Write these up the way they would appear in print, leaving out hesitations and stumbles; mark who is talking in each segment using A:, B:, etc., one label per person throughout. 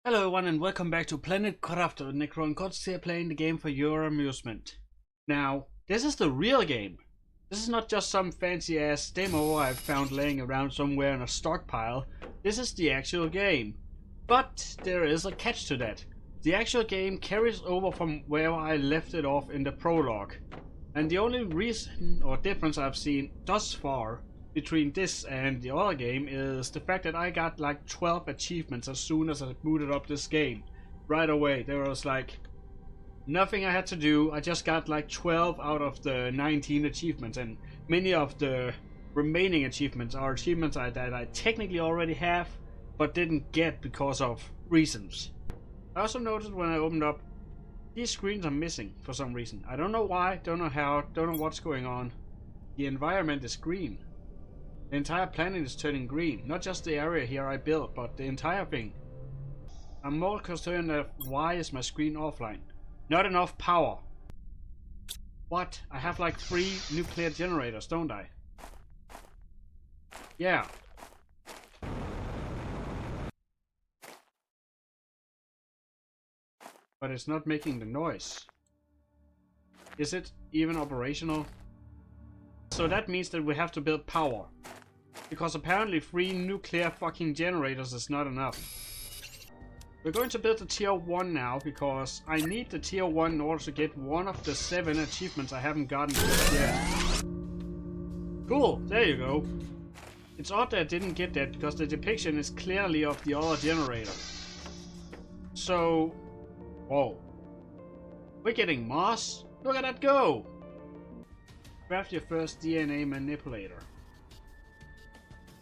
A: Hello everyone and welcome back to Planet Crafter. Necro and Cortex here playing the game for your amusement. Now, this is the real game. This is not just some fancy ass demo I've found laying around somewhere in a stockpile. This is the actual game. But there is a catch to that. The actual game carries over from where I left it off in the prologue. And the only reason or difference I've seen thus far between this and the other game is the fact that I got like 12 achievements as soon as I booted up this game. Right away, there was like nothing I had to do. I just got like 12 out of the 19 achievements, and many of the remaining achievements are achievements that I technically already have but didn't get because of reasons. I also noticed when I opened up, these screens are missing for some reason. I don't know why, don't know how, don't know what's going on. The environment is green. The entire planet is turning green. Not just the area here I built, but the entire thing. I'm more concerned of why is my screen offline. Not enough power. What? I have like 3 nuclear generators, don't I? Yeah. But it's not making the noise. Is it even operational? So that means that we have to build power. Because apparently 3 nuclear fucking generators is not enough. We're going to build the tier 1 now because I need the tier 1 in order to get one of the 7 achievements I haven't gotten yet. Cool, there you go. It's odd that I didn't get that because the depiction is clearly of the other generator. So, whoa. We're getting moss? Look at that go! Craft your first DNA manipulator.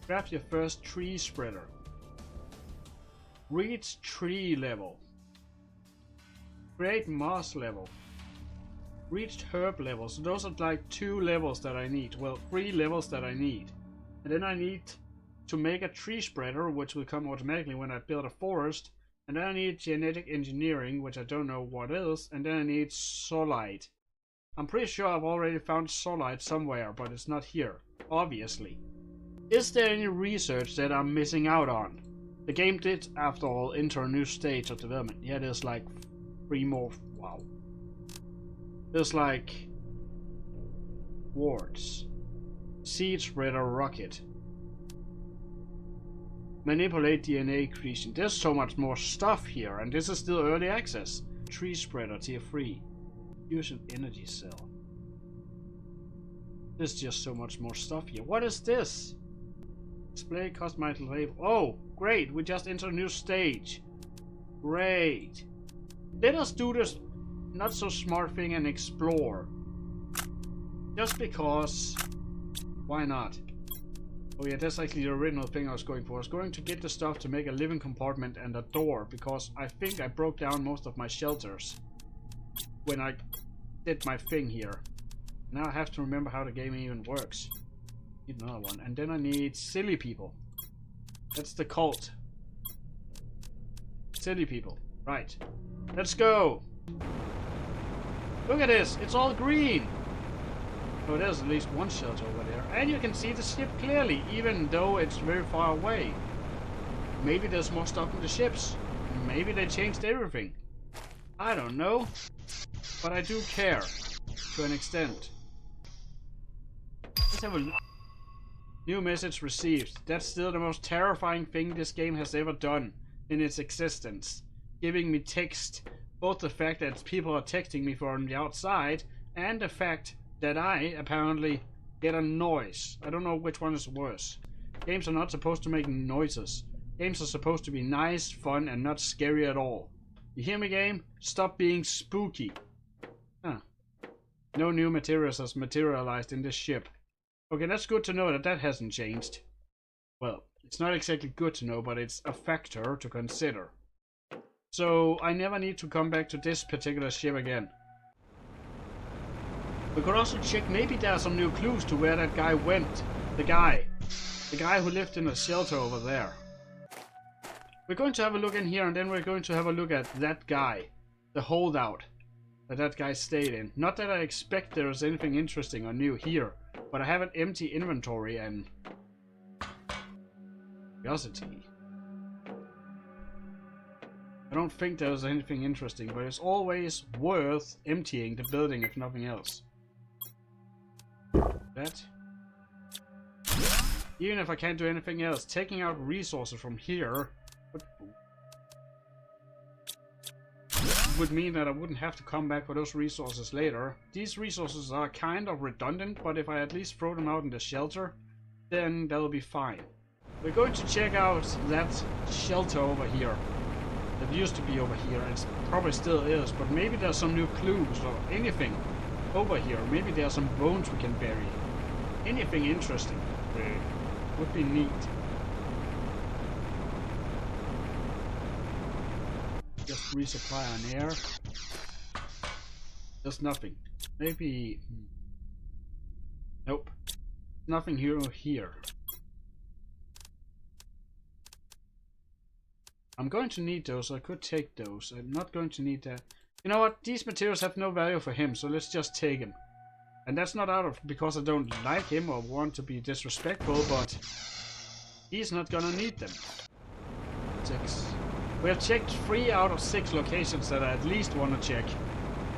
A: Craft your first tree spreader. Reach tree level. Create moss level. Reached herb level. So those are like 2 levels that I need. Well, 3 levels that I need. And then I need to make a tree spreader, which will come automatically when I build a forest. And then I need genetic engineering, which I don't know what is. And then I need solite. I'm pretty sure I've already found solite somewhere, but it's not here, obviously. Is there any research that I'm missing out on? The game did, after all, enter a new stage of development. Yeah, there's like 3 more. Wow. There's like wards. Seed spreader rocket. Manipulate DNA accretion. There's so much more stuff here, and this is still early access. Tree spreader tier 3. Fusion energy cell. There's just so much more stuff here. What is this? Display customized label. Oh, great. We just entered a new stage. Great. Let us do this not so smart thing and explore. Just because. Why not? Oh yeah, that's actually the original thing I was going for. I was going to get the stuff to make a living compartment and a door, because I think I broke down most of my shelters when I did my thing here. Now I have to remember how the game even works. Need another one. And then I need silly people. That's the cult. Silly people. Right. Let's go. Look at this. It's all green. Oh, there's at least one shelter over there. And you can see the ship clearly, even though it's very far away. Maybe there's more stuff in the ships. Maybe they changed everything. I don't know. But I do care. To an extent. Let's have a look. New message received. That's still the most terrifying thing this game has ever done in its existence. Giving me text. Both the fact that people are texting me from the outside and the fact that I apparently get a noise. I don't know which one is worse. Games are not supposed to make noises. Games are supposed to be nice, fun, and not scary at all. You hear me, game? Stop being spooky. Huh. No new materials has materialized in this ship. Okay, that's good to know that that hasn't changed. Well, it's not exactly good to know, but it's a factor to consider. So, I never need to come back to this particular ship again. We could also check, maybe there are some new clues to where that guy went. The guy who lived in a shelter over there. We're going to have a look in here, and then we're going to have a look at that guy. The holdout that guy stayed in. Not that I expect there is anything interesting or new here. But I have an empty inventory and curiosity. don't think there's anything interesting, but it's always worth emptying the building if nothing else. That. Even if I can't do anything else, taking out resources from here would mean that I wouldn't have to come back for those resources later. These resources are kind of redundant, but if I at least throw them out in the shelter, then that'll be fine. We're going to check out that shelter over here. That used to be over here, and it probably still is, but maybe there's some new clues or anything over here. Maybe there's some bones we can bury. Anything interesting would be neat. Just resupply on air. There's nothing. Maybe... Nope. Nothing here or here. I'm going to need those, so I could take those. I'm not going to need that. You know what? These materials have no value for him, so let's just take him. And that's not out of because I don't like him or want to be disrespectful, but he's not gonna need them. 6. We have checked 3 out of 6 locations that I at least want to check.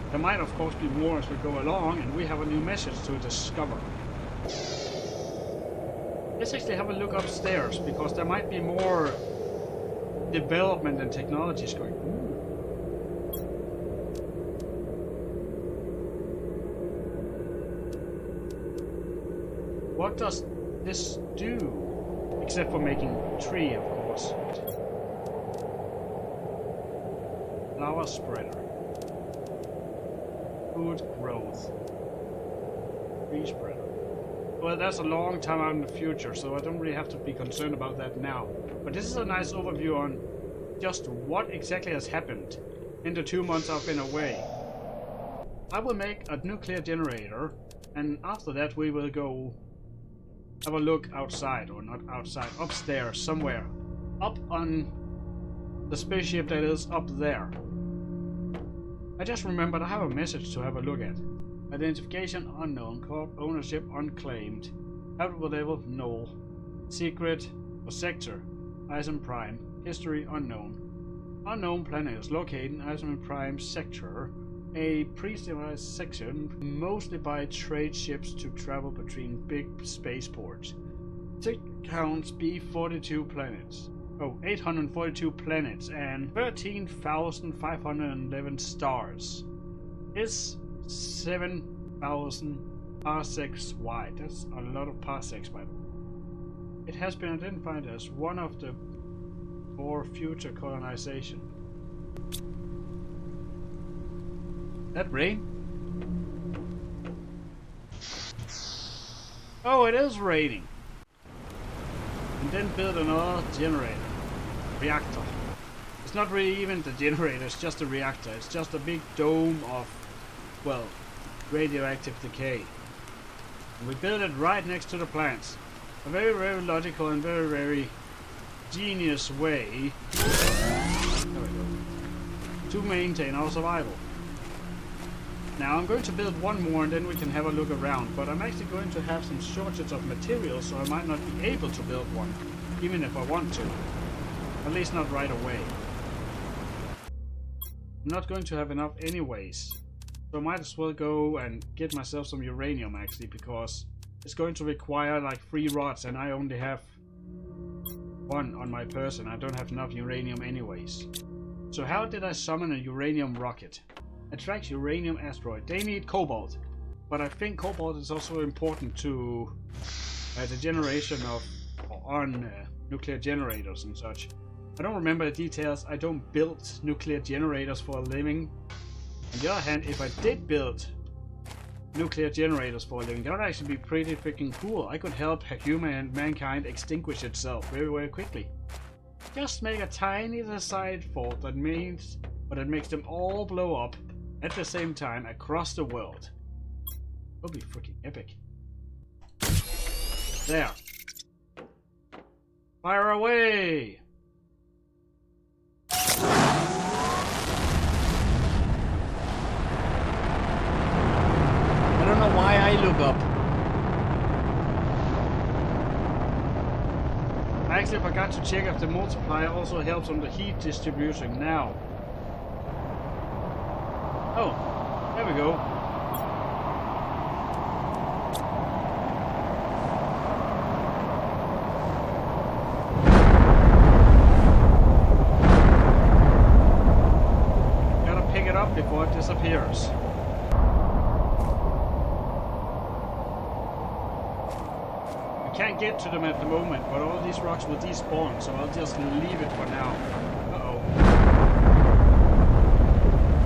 A: There might of course be more as we go along, and we have a new message to discover. Let's actually have a look upstairs, because there might be more development and technologies going. What does this do? Except for making tree, of course. Flower spreader. Food growth. Tree spreader. Well, that's a long time out in the future, so I don't really have to be concerned about that now. But this is a nice overview on just what exactly has happened in the 2 months I've been away. I will make a nuclear generator, and after that we will go have a look outside, or not outside, upstairs somewhere. Up on the spaceship that is up there. I just remembered I have a message to have a look at. Identification unknown, corp ownership unclaimed, habitable level null, secret or sector, Isom Prime, history unknown. Unknown planet is located in Isom Prime sector, a pre-civilized section mostly by trade ships to travel between big spaceports. It counts B42 planets. Oh, 842 planets and 13,511 stars. Is 7,000 parsecs wide. That's a lot of parsecs, by the way. It has been identified as one of the 4 future colonization. That rain? Oh, it is raining. And then build another generator. Reactor. It's not really even the generator, it's just a reactor. It's just a big dome of, well, radioactive decay. And we build it right next to the plants. A very, very logical and very, very genius way to maintain our survival. Now I'm going to build one more and then we can have a look around, but I'm actually going to have some shortage of materials, so I might not be able to build one, even if I want to. At least not right away. I'm not going to have enough anyways, so I might as well go and get myself some uranium actually, because it's going to require like 3 rods and I only have 1 on my person. I don't have enough uranium anyways. So how did I summon a uranium rocket? Attracts uranium asteroid. They need cobalt, but I think cobalt is also important to the generation of nuclear generators and such. I don't remember the details. I don't build nuclear generators for a living. On the other hand, if I did build nuclear generators for a living, that would actually be pretty freaking cool. I could help mankind extinguish itself very, very quickly. Just make a tiny side fault that makes them all blow up at the same time across the world. That would be freaking epic. There. Fire away! I don't know why I look up. I actually forgot to check if the multiplier also helps on the heat distribution now. Oh, there we go. Gotta pick it up before it disappears. I can't get to them at the moment, but all these rocks will despawn, so I'll just leave it for now. Uh-oh.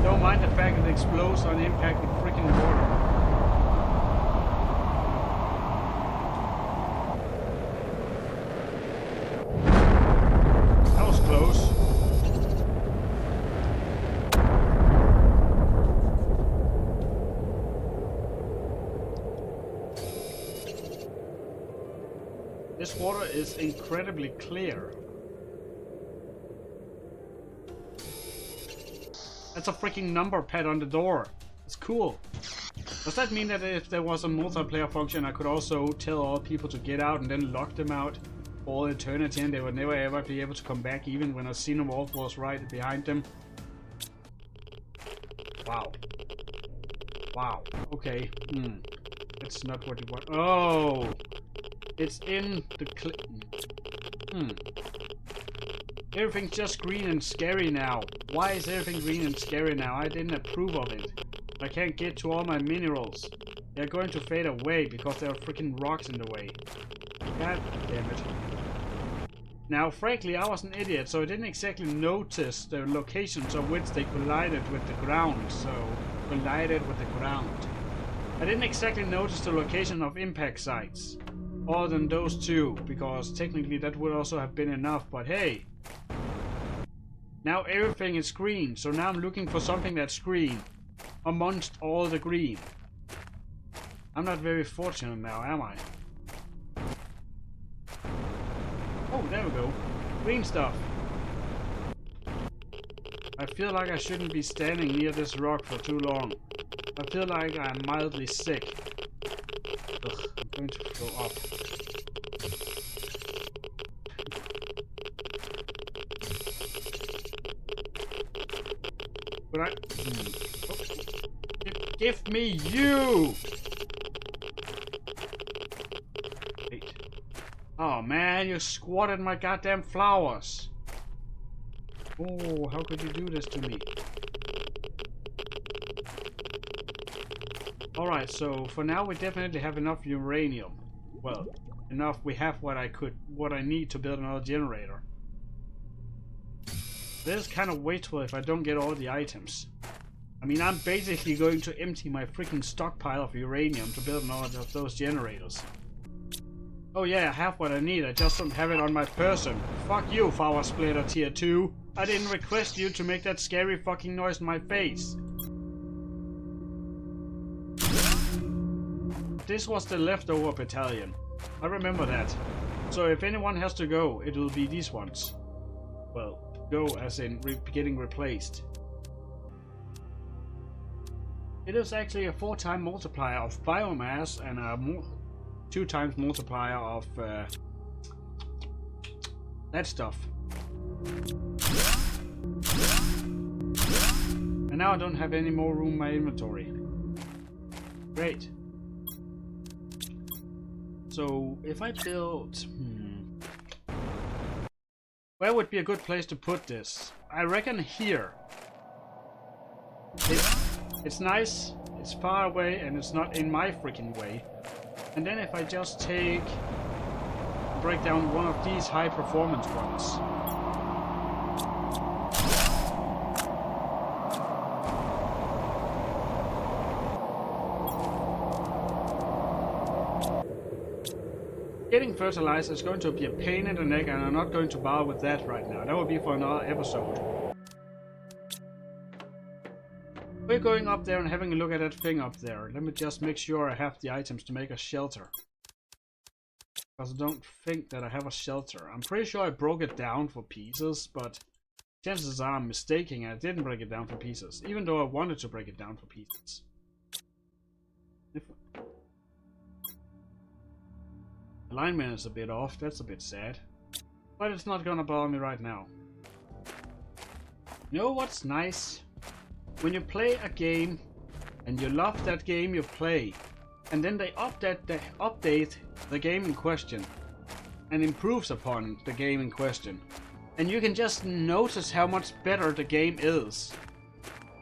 A: Don't mind the fact it explodes on impact with freaking water. That was close. This water is incredibly clear. That's a freaking number pad on the door. It's cool. Does that mean that if there was a multiplayer function, I could also tell all people to get out and then lock them out for all eternity and they would never ever be able to come back even when a xenomorph was right behind them? Wow. Wow. Okay. That's not what you want. Oh! It's in the Everything's just green and scary now. Why is everything green and scary now? I didn't approve of it. I can't get to all my minerals. They're going to fade away because there are freaking rocks in the way. God damn it. Now, frankly, I was an idiot, so I didn't exactly notice the locations of which they collided with the ground. I didn't exactly notice the location of impact sites. Other than those two, because technically that would also have been enough, but hey. Now everything is green, so now I'm looking for something that's green amongst all the green. I'm not very fortunate now, am I? Oh, there we go. Green stuff. I feel like I shouldn't be standing near this rock for too long. I feel like I'm mildly sick. Ugh, I'm going to go up. But I... Oh. Give me you! Wait. Oh man, you squatted my goddamn flowers. Oh, how could you do this to me? Alright, so for now we definitely have enough uranium. Well, enough, we have what I need to build another generator. This is kind of wasteful if I don't get all the items. I mean, I'm basically going to empty my freaking stockpile of uranium to build another of those generators. Oh yeah, I have what I need, I just don't have it on my person. Fuck you, Power Splitter Tier 2. I didn't request you to make that scary fucking noise in my face. This was the leftover battalion. I remember that. So if anyone has to go, it will be these ones. Well, go as in getting replaced. It is actually a 4-time multiplier of biomass and a 2 times multiplier of that stuff. And now I don't have any more room in my inventory. Great. So if I build... Where would be a good place to put this? I reckon here. It's nice, it's far away, and it's not in my freaking way. And then if I just break down one of these high performance ones. Getting fertilizer is going to be a pain in the neck, and I'm not going to bother with that right now. That will be for another episode. We're going up there and having a look at that thing up there. Let me just make sure I have the items to make a shelter. Because I don't think that I have a shelter. I'm pretty sure I broke it down for pieces, but chances are I'm mistaken. I didn't break it down for pieces, even though I wanted to break it down for pieces. Alignment is a bit off, that's a bit sad. But it's not gonna bother me right now. You know what's nice? when you play a game and you love that game you play, and then they update the game in question and improves upon the game in question, and you can just notice how much better the game is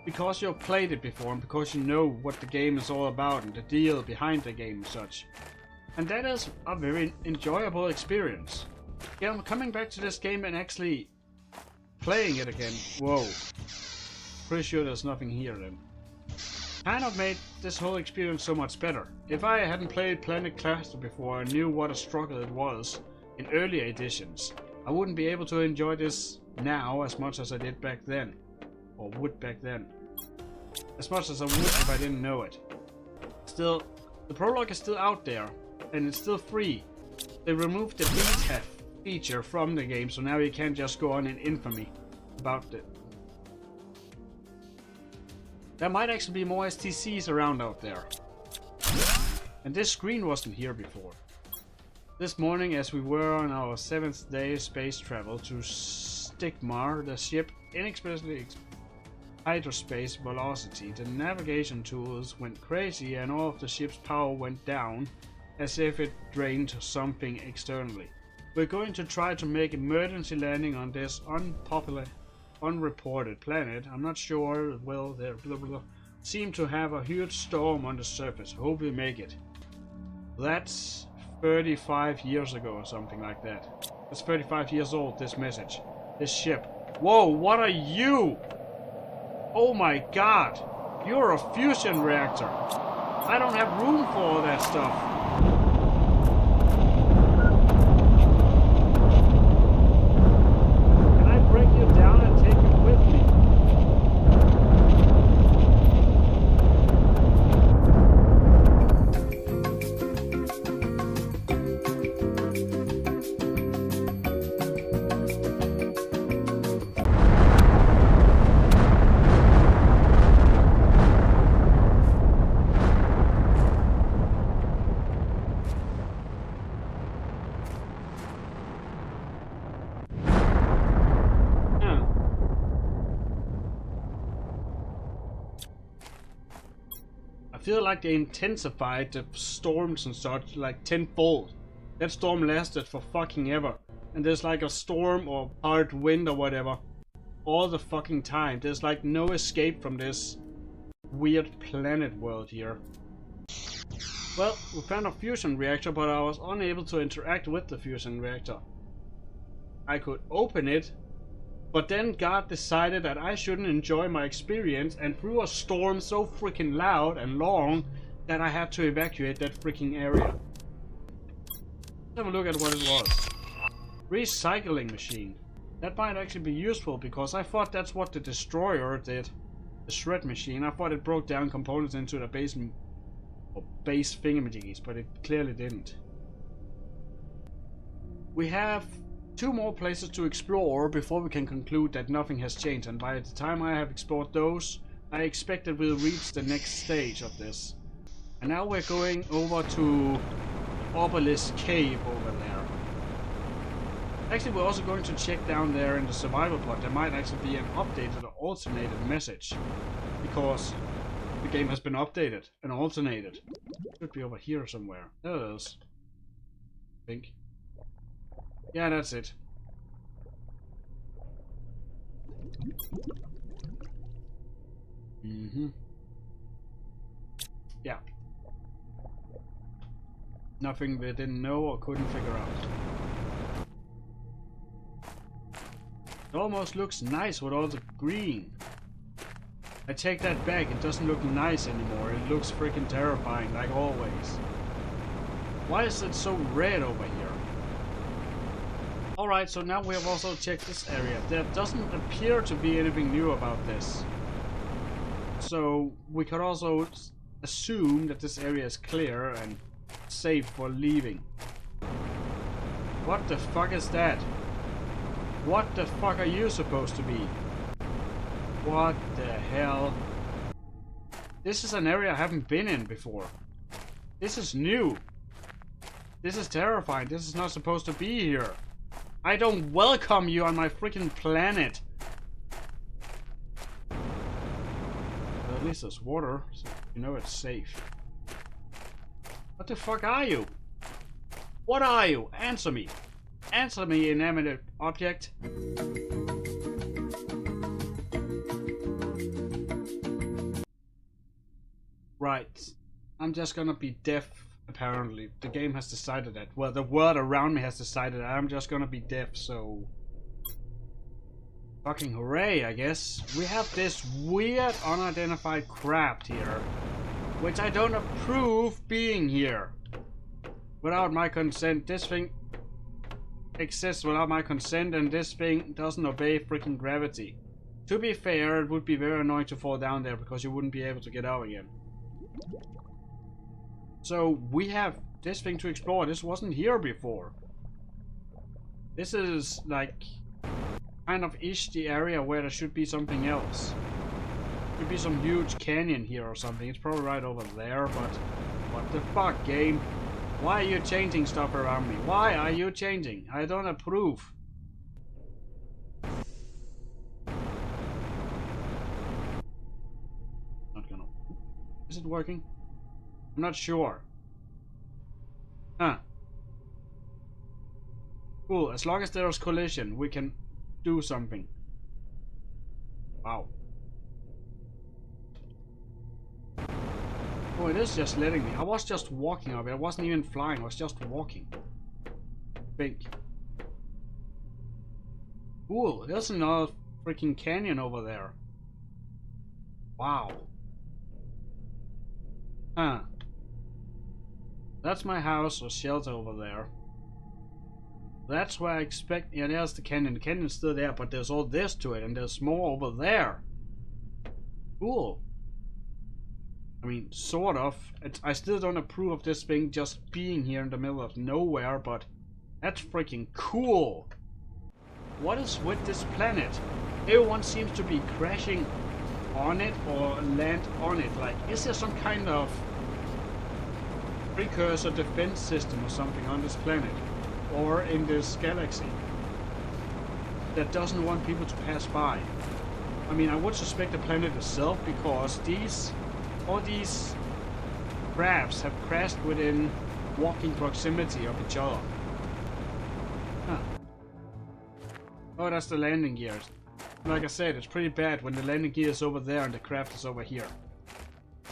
A: because you've played it before and because you know what the game is all about and the deal behind the game and such. And that is a very enjoyable experience. Yeah, I'm coming back to this game and actually playing it again. Whoa. Pretty sure there's nothing here then. Kind of made this whole experience so much better. If I hadn't played Planet Cluster before and knew what a struggle it was in earlier editions, I wouldn't be able to enjoy this now as much as I did back then. Or would back then. As much as I would if I didn't know it. Still, the prologue is still out there, and it's still free. They removed the beta feature from the game, so now you can't just go on in infamy about it. There might actually be more STCs around out there. And this screen wasn't here before. This morning, as we were on our 7th day space travel to Stigmar, the ship inexpressively hyperspace velocity, the navigation tools went crazy and all of the ship's power went down as if it drained something externally. We're going to try to make emergency landing on this unpopular, unreported planet. I'm not sure it will. There seem to have a huge storm on the surface. Hope we make it. That's 35 years ago or something like that. It's 35 years old, this message. This ship. Whoa, what are you? Oh my god. You're a fusion reactor. I don't have room for all that stuff. I feel like they intensified the storms and such like tenfold. That storm lasted for fucking ever. And there's like a storm or hard wind or whatever all the fucking time. There's like no escape from this weird planet world here. Well, we found a fusion reactor, but I was unable to interact with the fusion reactor. I could open it, but then God decided that I shouldn't enjoy my experience and threw a storm so freaking loud and long that I had to evacuate that freaking area. Let's have a look at what it was. Recycling machine. That might actually be useful because I thought that's what the destroyer did. The shred machine. I thought it broke down components into the base thingamajiggies, but it clearly didn't. We have 2 more places to explore before we can conclude that nothing has changed, and by the time I have explored those, I expect that we'll reach the next stage of this. And now we're going over to Obelisk Cave over there. Actually, we're also going to check down there in the survival pod. There might actually be an updated or alternated message, because the game has been updated and alternated. It should be over here somewhere. There it is. I think. Yeah, that's it. Yeah. Nothing we didn't know or couldn't figure out. It almost looks nice with all the green. I take that back, it doesn't look nice anymore. It looks freaking terrifying, like always. Why is it so red over here? Alright, so now we have also checked this area. There doesn't appear to be anything new about this. So we could also assume that this area is clear and safe for leaving. What the fuck is that? What the fuck are you supposed to be? What the hell? This is an area I haven't been in before. This is new. This is terrifying. This is not supposed to be here. I don't welcome you on my freaking planet. at least there's water, so you know it's safe. What the fuck are you? What are you? Answer me! Answer me, inanimate object! Right. I'm just gonna be deaf, apparently. The game has decided that. Well, the world around me has decided that I'm just gonna be deaf, so... Fucking hooray, I guess. We have this weird unidentified craft here, which I don't approve being here. Without my consent, this thing exists without my consent, and this thing doesn't obey freaking gravity. To be fair, it would be very annoying to fall down there because you wouldn't be able to get out again. So we have this thing to explore. This wasn't here before. This is like kind of the area where there should be something else. Could be some huge canyon here or something. It's probably right over there, but what the fuck, game? Why are you changing stuff around me? Why are you changing? I don't approve. Not gonna... Is it working? I'm not sure. Huh. Cool, as long as there's collision, we can do something. Wow. Oh, it is just letting me. I was just walking up it. I wasn't even flying, I was just walking. Big. Cool, there's another freaking canyon over there. Wow. Huh. That's my house or shelter over there. That's where I expect... Yeah, there's the canyon. The canyon's still there, but there's all this to it, and there's more over there. Cool. I mean, sort of. I still don't approve of this thing just being here in the middle of nowhere, but that's freaking cool. What is with this planet? Everyone seems to be crashing on it or land on it. Like, is there some kind of precursor defense system or something on this planet or in this galaxy that doesn't want people to pass by? I mean, I would suspect the planet itself, because all these crafts have crashed within walking proximity of each other. Huh. Oh, that's the landing gears. Like I said, it's pretty bad when the landing gear is over there and the craft is over here.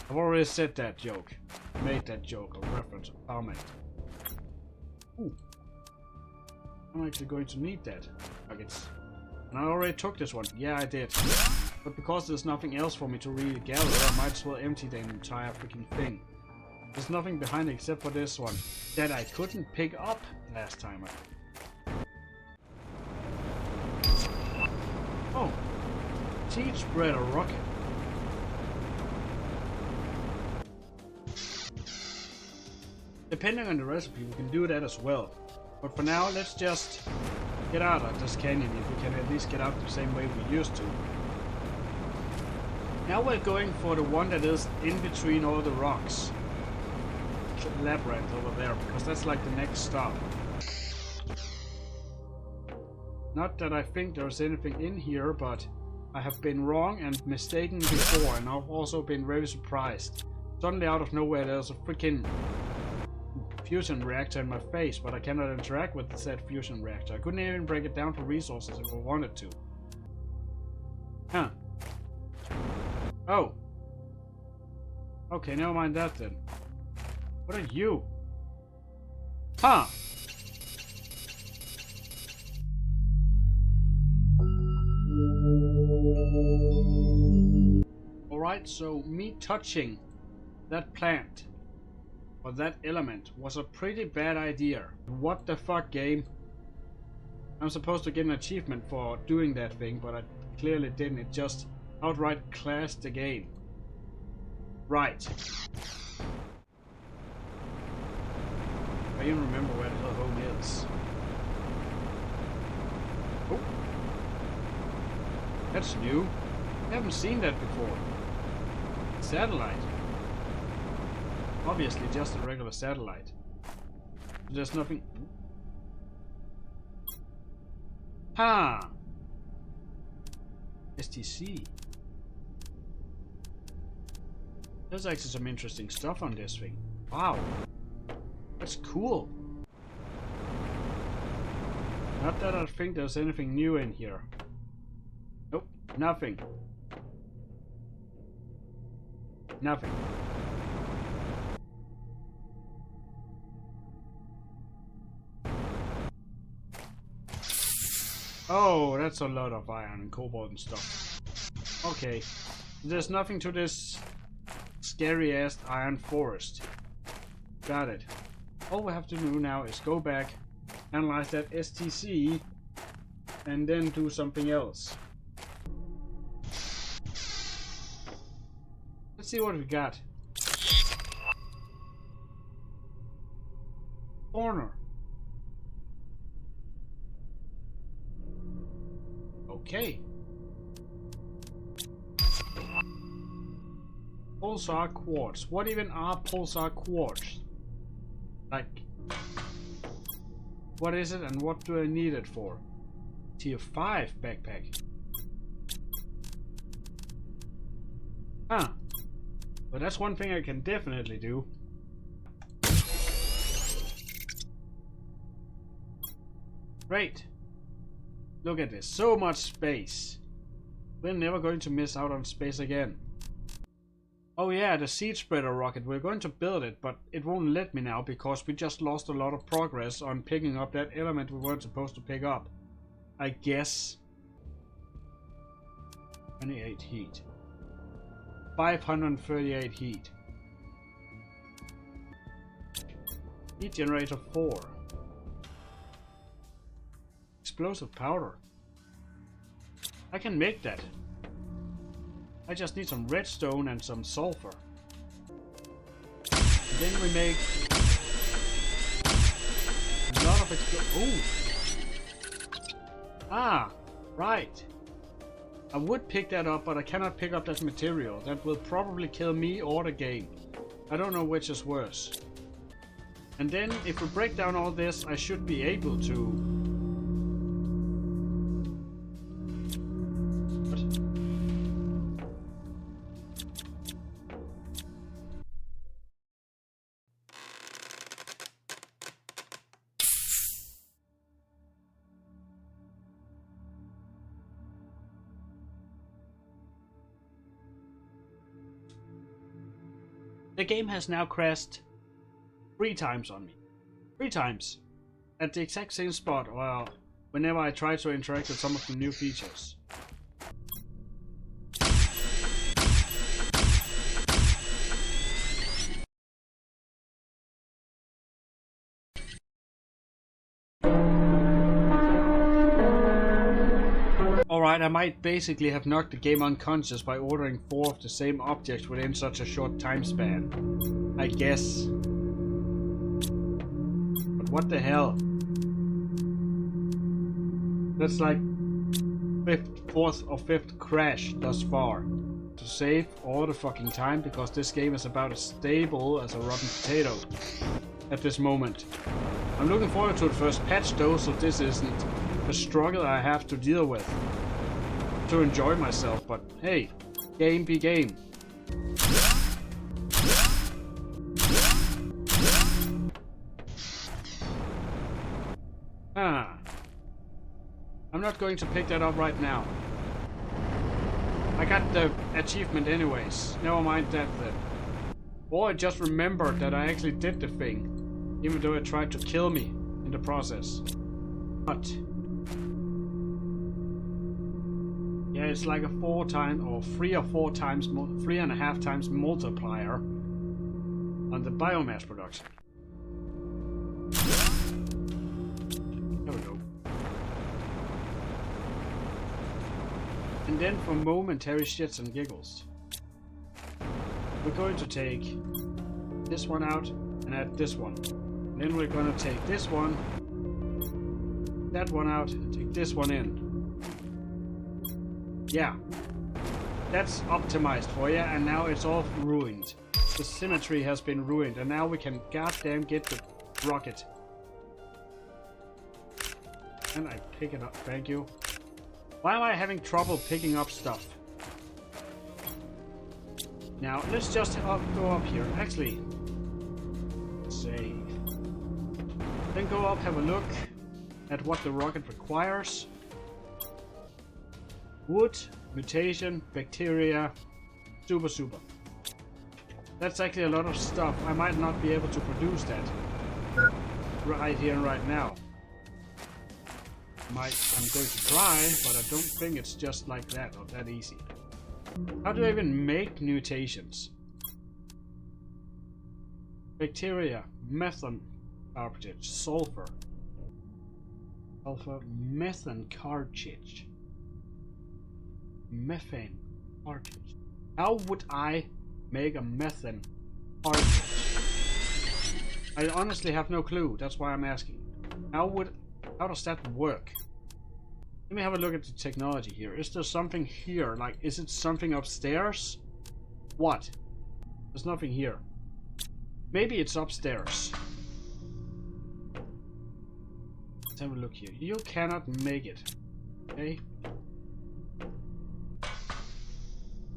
A: I've already said that joke. Made that joke, or reference, or comment. Ooh. I'm actually going to need that. Nuggets. And I already took this one. Yeah, I did. But because there's nothing else for me to really gather, I might as well empty the entire freaking thing. There's nothing behind it except for this one that I couldn't pick up last time. Oh. Teach bread a rocket. Depending on the recipe, we can do that as well. But for now, let's just get out of this canyon if we can at least get out the same way we used to. Now we're going for the one that is in between all the rocks. Labyrinth over there, because that's like the next stop. Not that I think there's anything in here, but I have been wrong and mistaken before, and I've also been very surprised. Suddenly out of nowhere there's a freaking fusion reactor in my face, but I cannot interact with said fusion reactor. I couldn't even break it down for resources if I wanted to. Huh. Oh. Okay, never mind that then. What are you? Huh. Alright, so me touching that plant or that element was a pretty bad idea. What the fuck, game? I'm supposed to get an achievement for doing that thing, but I clearly didn't. It just outright clashed the game. Right. I even remember where the hell home is. Oh. That's new. I haven't seen that before. Satellite. Obviously just a regular satellite. There's nothing... Ha! STC. There's actually some interesting stuff on this thing. Wow. That's cool. Not that I think there's anything new in here. Nope, nothing. Nothing. Oh, that's a lot of iron and cobalt and stuff. Okay. There's nothing to this scary ass iron forest. Got it. All we have to do now is go back, analyze that STC, and then do something else. Let's see what we got. Corner. Okay. Pulsar quartz. What even are pulsar quartz? Like, what is it and what do I need it for? Tier 5 backpack. Huh. But that's one thing I can definitely do. Great. Look at this. So much space. We're never going to miss out on space again. Oh yeah, the seed spreader rocket. We're going to build it, but it won't let me now because we just lost a lot of progress on picking up that element we weren't supposed to pick up. I guess. 28 heat. 538 heat. Heat generator 4. Explosive powder. I can make that. I just need some redstone and some sulfur. And then we make a lot of oh! Ah, right. I would pick that up, but I cannot pick up that material. That will probably kill me or the game. I don't know which is worse. And then, if we break down all this, I should be able to... The game has now crashed 3 times on me. 3 times. At the exact same spot, well, whenever I try to interact with some of the new features. Alright, I might basically have knocked the game unconscious by ordering 4 of the same objects within such a short time span. I guess. But what the hell? That's like 4th or 5th crash thus far. To save all the fucking time because this game is about as stable as a rotten potato at this moment. I'm looking forward to the first patch though, so this isn't the struggle I have to deal with. To enjoy myself, but hey, game be game. Ah. I'm not going to pick that up right now. I got the achievement anyways. Never mind that then. Or I just remembered that I actually did the thing, even though it tried to kill me in the process. But yeah, it's like a 4 times or 3 or 4 times, 3.5 times multiplier on the biomass production. There we go. And then for momentary shits and giggles, we're going to take this one out and add this one. And then we're going to take this one, that one out, and take this one in. Yeah, that's optimized for you, and now it's all ruined. The symmetry has been ruined, and now we can goddamn get the rocket. And I pick it up, thank you. Why am I having trouble picking up stuff? Now, let's just go up here. Actually, save. Then go up, have a look at what the rocket requires. Wood, mutation, bacteria, super. That's actually a lot of stuff. I might not be able to produce that right here and right now. I'm going to try, but I don't think it's just like that or that easy. How do I even make mutations? Bacteria, methane cartridge, sulfur, methane cartridge, methane cartridge. How would I make a methane cartridge? I honestly have no clue. That's why I'm asking. How does that work? Let me have a look at the technology here. Is there something here? Like, is it something upstairs? What? There's nothing here. Maybe it's upstairs. Let's have a look here. You cannot make it. Okay.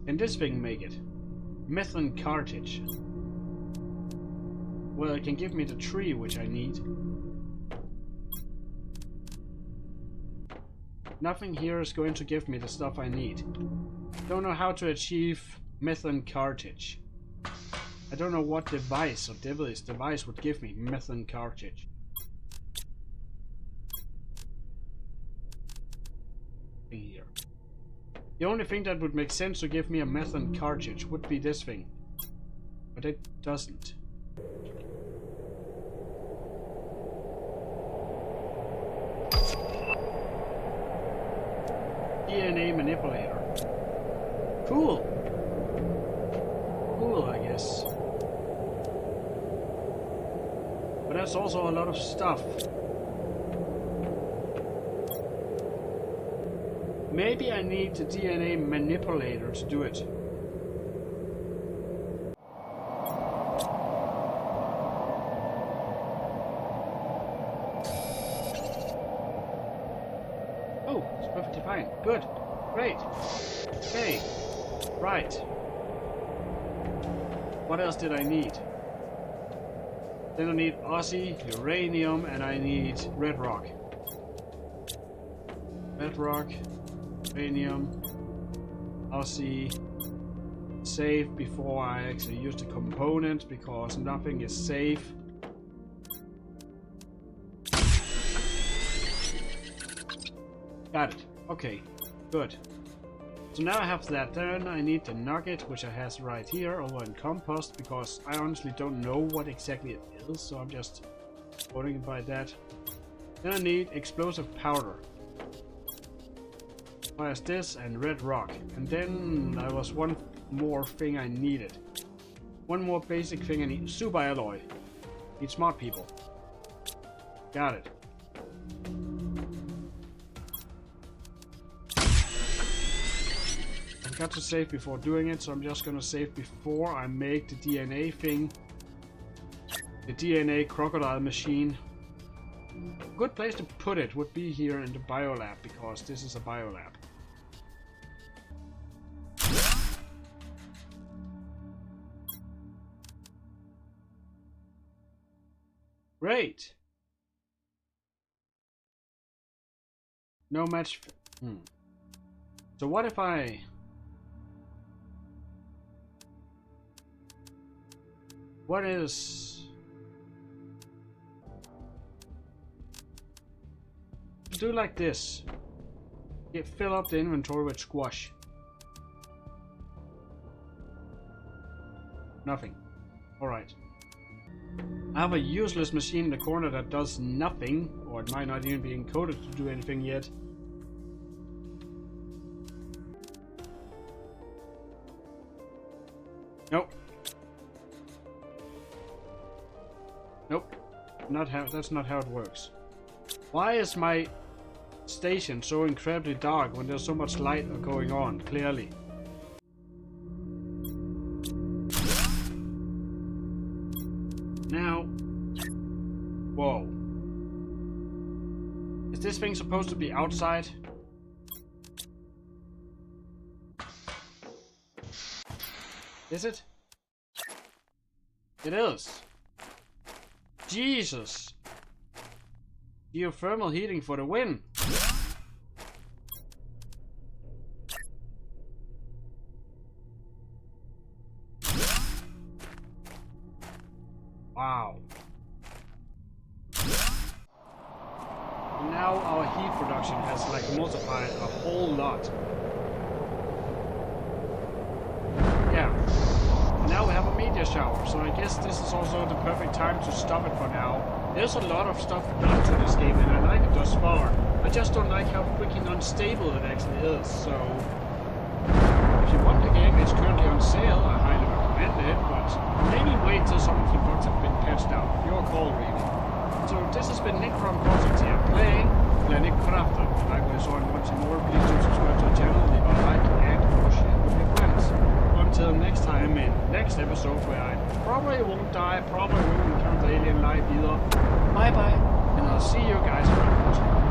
A: Can this thing make it? Methane cartridge. Well, it can give me the tree which I need. Nothing here is going to give me the stuff I need. Don't know how to achieve methane cartridge. I don't know what device or devilish device would give me methane cartridge. Here. The only thing that would make sense to give me a methane cartridge would be this thing. But it doesn't. DNA manipulator. Cool. Cool, I guess. But that's also a lot of stuff. Maybe I need the DNA manipulator to do it. Oh, it's perfectly fine. Good. Great. Okay. Right. What else did I need? Then I need Aussie, uranium, and I need red rock. Red rock, uranium, Aussie. Save before I actually use the component because nothing is safe. Got it. Okay, good. So now I have that. Then I need the nugget, which I have right here over in compost, because I honestly don't know what exactly it is, so I'm just putting it by that. Then I need explosive powder. Fires this and red rock. And then there was one more thing I needed. One more basic thing I need. Super alloy. Need smart people. Got it. I got to save before doing it, so I'm just gonna save before I make the DNA thing. The DNA crocodile machine. A good place to put it would be here in the biolab, because this is a biolab. Great! No match. So what if I... What is... Do like this. Fill up the inventory with squash. Nothing. Alright. I have a useless machine in the corner that does nothing, or it might not even be encoded to do anything yet. Nope. Nope. That's not how it works. Why is my station so incredibly dark when there's so much light going on, clearly? Now... Whoa. Is this thing supposed to be outside? Is it? It is. Jesus. Geothermal heating for the win. Wow. And now our heat production has like multiplied a whole lot. Yeah. And now we have a meteor shower, so I guess this is also the perfect time to stop it for now. There's a lot of stuff done to this game and I like it thus far. I just don't like how freaking unstable it actually is, so... If you want the game, it's currently on sale, I highly recommend it, but maybe wait till some of the bugs have been patched out. Your call, really. So this has been Necro and Cortex here, playing Planet Crafter. If I guys on watching more, please do subscribe to the channel, leave a like, and share with your friends. Until next time in next episode where I probably won't die, probably won't encounter alien life either. Bye bye, and I'll see you guys around.